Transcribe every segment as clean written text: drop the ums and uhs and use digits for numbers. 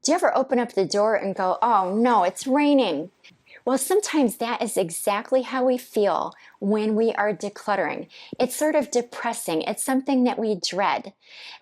Do you ever open up the door and go, oh no, it's raining? Well, sometimes that is exactly how we feel when we are decluttering. It's sort of depressing. It's something that we dread.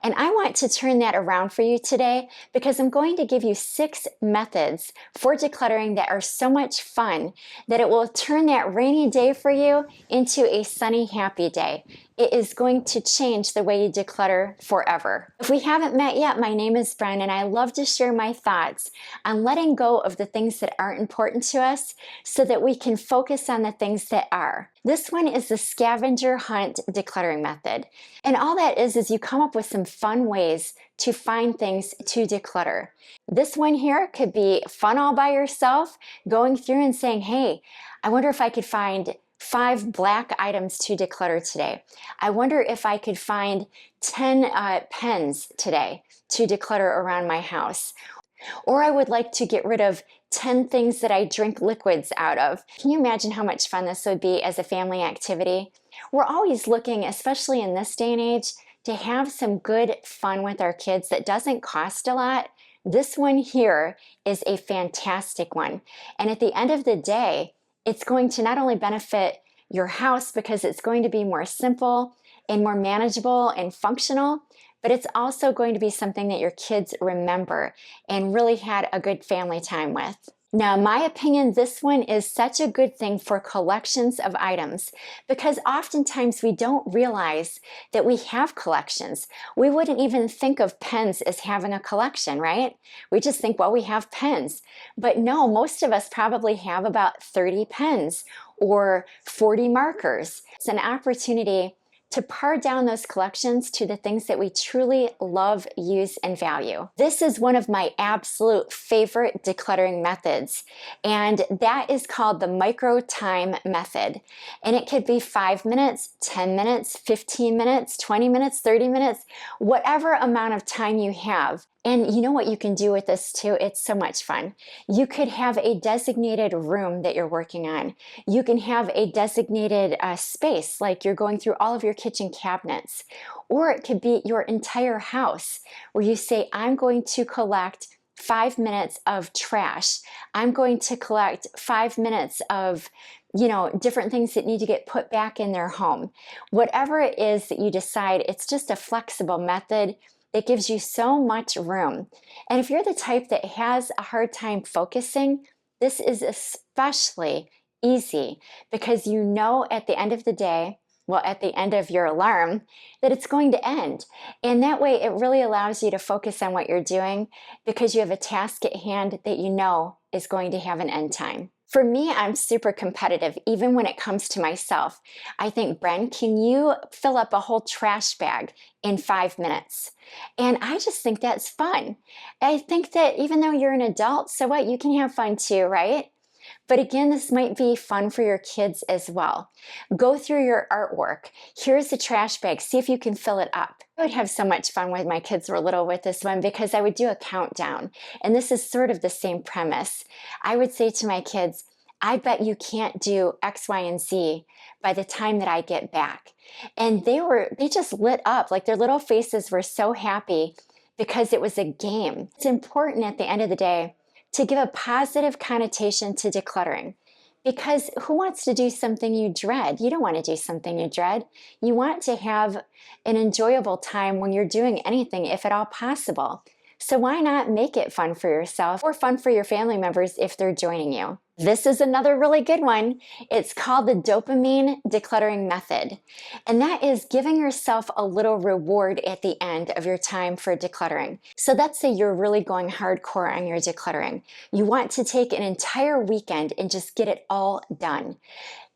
And I want to turn that around for you today because I'm going to give you 6 methods for decluttering that are so much fun that it will turn that rainy day for you into a sunny, happy day. It is going to change the way you declutter forever. If we haven't met yet, my name is Bren, and I love to share my thoughts on letting go of the things that aren't important to us so that we can focus on the things that are. This one is the Scavenger Hunt decluttering method. And all that is you come up with some fun ways to find things to declutter. This one here could be fun all by yourself, going through and saying, hey, I wonder if I could find 5 black items to declutter today. I wonder if I could find 10 pens today to declutter around my house. Or I would like to get rid of 10 things that I drink liquids out of. Can you imagine how much fun this would be as a family activity? We're always looking, especially in this day and age, to have some good fun with our kids that doesn't cost a lot. This one here is a fantastic one. And at the end of the day, it's going to not only benefit your house because it's going to be more simple and more manageable and functional, but it's also going to be something that your kids remember and really had a good family time with. Now, in my opinion, this one is such a good thing for collections of items because oftentimes we don't realize that we have collections. We wouldn't even think of pens as having a collection, right? We just think, well, we have pens. But no, most of us probably have about 30 pens or 40 markers. It's an opportunity to pare down those collections to the things that we truly love, use, and value. This is one of my absolute favorite decluttering methods, and that is called the MicroTime method. And it could be 5 minutes, 10 minutes, 15 minutes, 20 minutes, 30 minutes, whatever amount of time you have. And you know what you can do with this too? It's so much fun. You could have a designated room that you're working on. You can have a designated space, like you're going through all of your kitchen cabinets. Or it could be your entire house where you say, I'm going to collect 5 minutes of trash. I'm going to collect 5 minutes of different things that need to get put back in their home. Whatever it is that you decide, it's just a flexible method that gives you so much room. And if you're the type that has a hard time focusing, this is especially easy because you know at the end of the day, well, at the end of your alarm, that it's going to end. And that way it really allows you to focus on what you're doing because you have a task at hand that you know is going to have an end time. For me, I'm super competitive, even when it comes to myself. I think, Bren, can you fill up a whole trash bag in 5 minutes? And I just think that's fun. I think that even though you're an adult, so what? You can have fun too, right? But again, this might be fun for your kids as well. Go through your artwork. Here's the trash bag. See if you can fill it up. I would have so much fun when my kids were little with this one because I would do a countdown. And this is sort of the same premise. I would say to my kids, I bet you can't do X, Y, and Z by the time that I get back. And they just lit up, like their little faces were so happy because it was a game. It's important at the end of the day to give a positive connotation to decluttering. Because who wants to do something you dread? You don't want to do something you dread. You want to have an enjoyable time when you're doing anything, if at all possible. So why not make it fun for yourself or fun for your family members if they're joining you? This is another really good one. It's called the Dopamine decluttering method. And that is giving yourself a little reward at the end of your time for decluttering. So let's say you're really going hardcore on your decluttering. You want to take an entire weekend and just get it all done.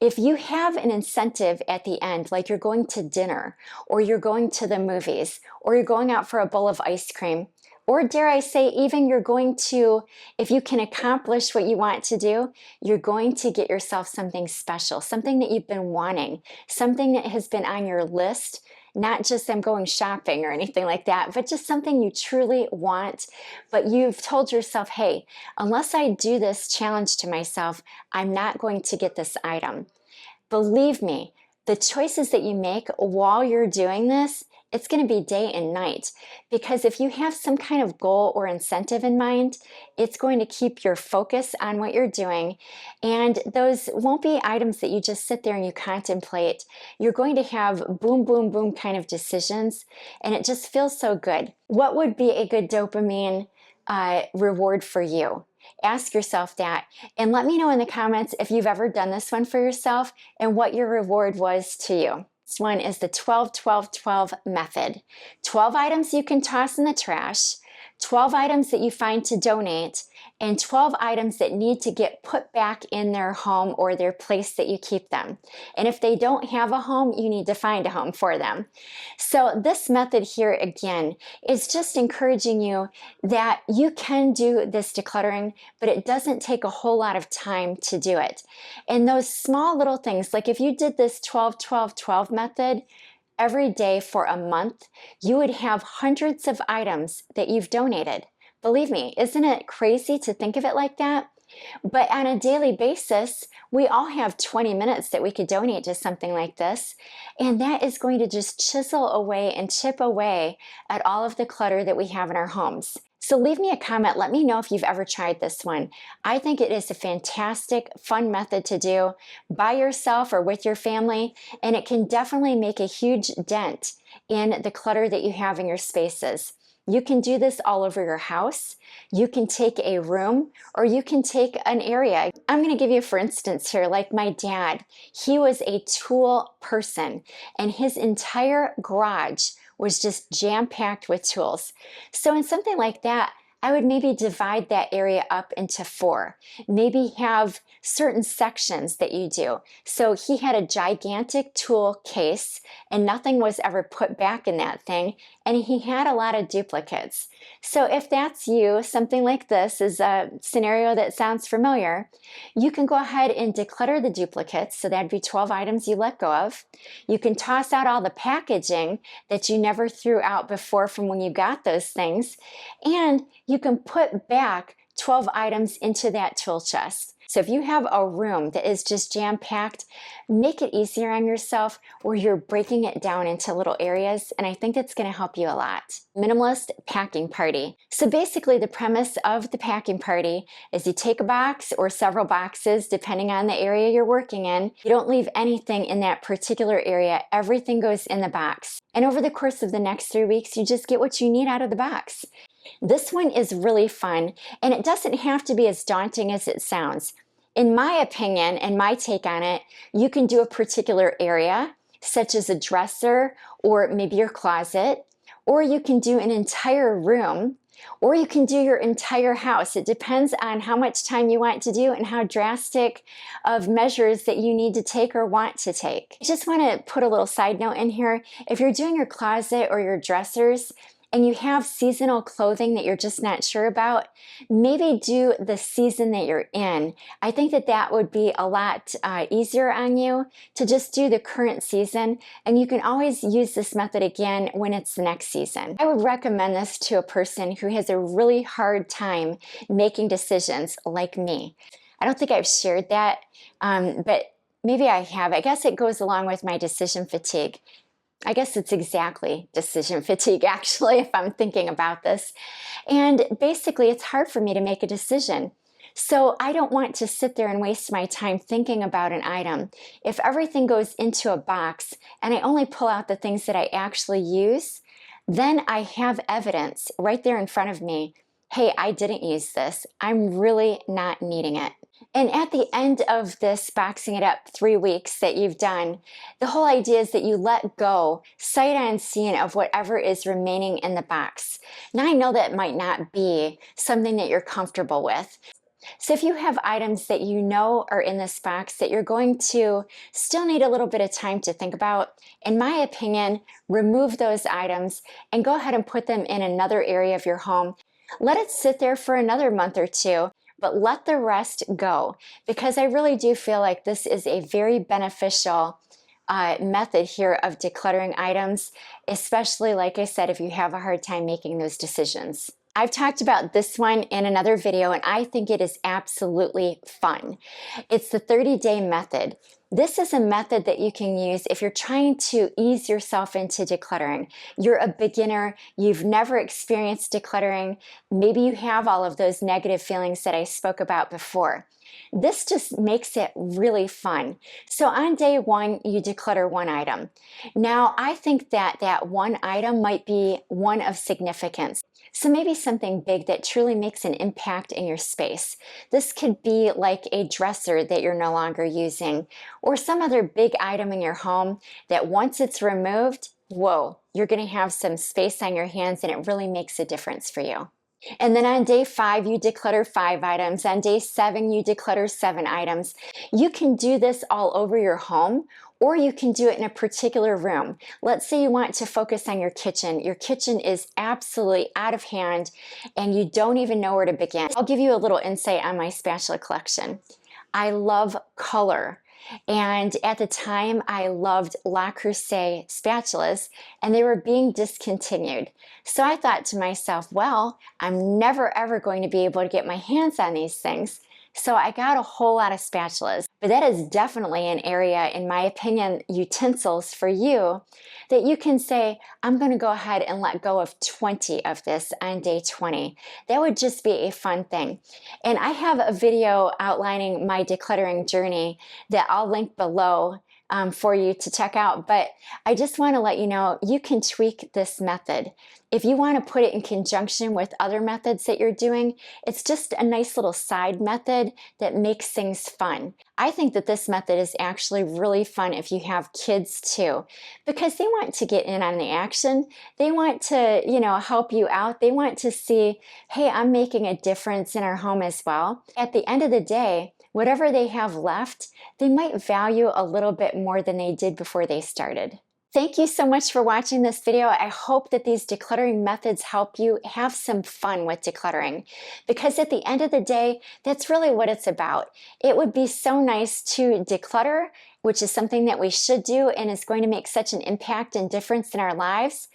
If you have an incentive at the end, like you're going to dinner, or you're going to the movies, or you're going out for a bowl of ice cream, or dare I say, even you're going to, if you can accomplish what you want to do, you're going to get yourself something special, something that you've been wanting, something that has been on your list, not just I'm going shopping or anything like that, but just something you truly want. But you've told yourself, hey, unless I do this challenge to myself, I'm not going to get this item. Believe me, the choices that you make while you're doing this It's going to be day and night, because if you have some kind of goal or incentive in mind, it's going to keep your focus on what you're doing. And those won't be items that you just sit there and you contemplate. You're going to have boom, boom, boom kind of decisions, and it just feels so good. What would be a good dopamine reward for you? Ask yourself that, and let me know in the comments if you've ever done this one for yourself and what your reward was to you. This one is the 12-12-12 method. 12 items you can toss in the trash, 12 items that you find to donate, and 12 items that need to get put back in their home or their place that you keep them. And if they don't have a home, you need to find a home for them. So this method here, again, is just encouraging you that you can do this decluttering, but it doesn't take a whole lot of time to do it. And those small little things, like if you did this 12-12-12 method, every day for a month, you would have hundreds of items that you've donated. Believe me, isn't it crazy to think of it like that? But on a daily basis, we all have 20 minutes that we could donate to something like this. And that is going to just chisel away and chip away at all of the clutter that we have in our homes. So leave me a comment. Let me know if you've ever tried this one. I think it is a fantastic, fun method to do by yourself or with your family, and it can definitely make a huge dent in the clutter that you have in your spaces. You can do this all over your house. You can take a room, or you can take an area. I'm going to give you, for instance, here, like my dad. He was a tool person, and his entire garage was just jam-packed with tools. So in something like that, I would maybe divide that area up into 4. Maybe have certain sections that you do. So he had a gigantic tool case, and nothing was ever put back in that thing, and he had a lot of duplicates. So if that's you, something like this is a scenario that sounds familiar, you can go ahead and declutter the duplicates, so that'd be 12 items you let go of. You can toss out all the packaging that you never threw out before from when you got those things, and you can put back 12 items into that tool chest. So if you have a room that is just jam-packed, make it easier on yourself where you're breaking it down into little areas, and I think that's going to help you a lot. Minimalist packing party. So basically the premise of the packing party is you take a box or several boxes depending on the area you're working in. You don't leave anything in that particular area. Everything goes in the box. And over the course of the next 3 weeks, you just get what you need out of the box. This one is really fun, and it doesn't have to be as daunting as it sounds. In my opinion and my take on it, you can do a particular area, such as a dresser or maybe your closet, or you can do an entire room, or you can do your entire house. It depends on how much time you want to do and how drastic of measures that you need to take or want to take. I just want to put a little side note in here. If you're doing your closet or your dressers, and you have seasonal clothing that you're just not sure about, maybe do the season that you're in. I think that that would be a lot easier on you to just do the current season, and you can always use this method again when it's the next season. I would recommend this to a person who has a really hard time making decisions like me. I don't think I've shared that, but maybe I have. I guess it goes along with my decision fatigue. I guess it's exactly decision fatigue, actually, if I'm thinking about this. And basically, it's hard for me to make a decision. So I don't want to sit there and waste my time thinking about an item. If everything goes into a box and I only pull out the things that I actually use, then I have evidence right there in front of me. Hey, I didn't use this. I'm really not needing it. And at the end of this boxing it up 3 weeks that you've done, the whole idea is that you let go, sight unseen, of whatever is remaining in the box. Now I know that might not be something that you're comfortable with. So if you have items that you know are in this box that you're going to still need a little bit of time to think about, in my opinion, remove those items and go ahead and put them in another area of your home. Let it sit there for another month or 2. But let the rest go, because I really do feel like this is a very beneficial method here of decluttering items, especially, like I said, if you have a hard time making those decisions. I've talked about this one in another video, and I think it is absolutely fun. It's the 30-day method. This is a method that you can use if you're trying to ease yourself into decluttering. You're a beginner, you've never experienced decluttering, maybe you have all of those negative feelings that I spoke about before. This just makes it really fun. So on day one, you declutter one item. Now, I think that that one item might be one of significance. So maybe something big that truly makes an impact in your space. This could be like a dresser that you're no longer using, or some other big item in your home that once it's removed, whoa, you're going to have some space on your hands and it really makes a difference for you. And then on day 5, you declutter 5 items. On day 7, you declutter 7 items. You can do this all over your home, or you can do it in a particular room. Let's say you want to focus on your kitchen. Your kitchen is absolutely out of hand and you don't even know where to begin. I'll give you a little insight on my spatula collection. I love color. And at the time, I loved Le Creuset spatulas, and they were being discontinued. So I thought to myself, well, I'm never ever going to be able to get my hands on these things. So I got a whole lot of spatulas. But that is definitely an area, in my opinion, utensils for you that you can say, I'm going to go ahead and let go of 20 of this on day 20. That would just be a fun thing. And I have a video outlining my decluttering journey that I'll link below for you to check out. But I just want to let you know, you can tweak this method. If you want to put it in conjunction with other methods that you're doing, it's just a nice little side method that makes things fun. I think that this method is actually really fun if you have kids too, because they want to get in on the action. They want to, help you out. They want to see, hey, I'm making a difference in our home as well. At the end of the day, whatever they have left, they might value a little bit more than they did before they started. Thank you so much for watching this video. I hope that these decluttering methods help you have some fun with decluttering, because at the end of the day, that's really what it's about. It would be so nice to declutter, which is something that we should do and is going to make such an impact and difference in our lives.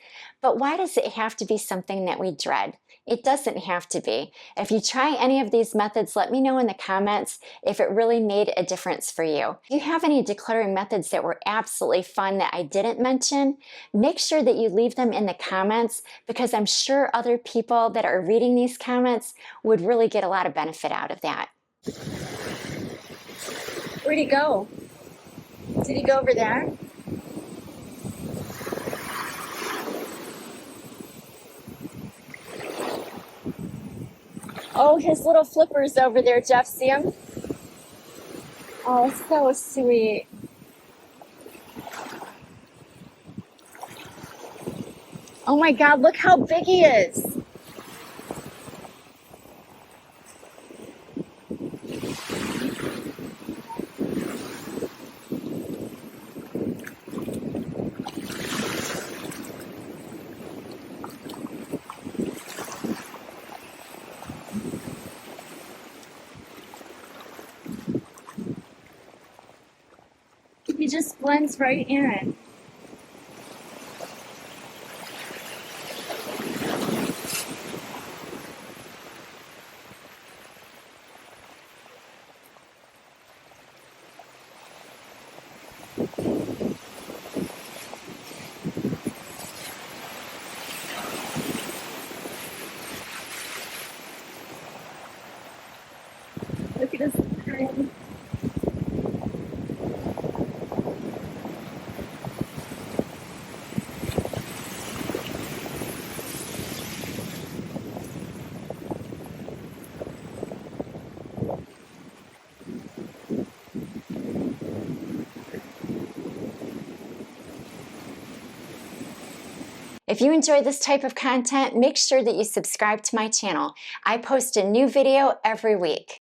But why does it have to be something that we dread? It doesn't have to be. If you try any of these methods, let me know in the comments if it really made a difference for you. If you have any decluttering methods that were absolutely fun that I didn't mention, make sure that you leave them in the comments, because I'm sure other people that are reading these comments would really get a lot of benefit out of that. Where'd he go? Did he go over there? Oh, his little flipper's over there, Jeff. See him? Oh, so sweet. Oh my God, look how big he is. He just blends right in. Look at his head. If you enjoy this type of content, make sure that you subscribe to my channel. I post a new video every week.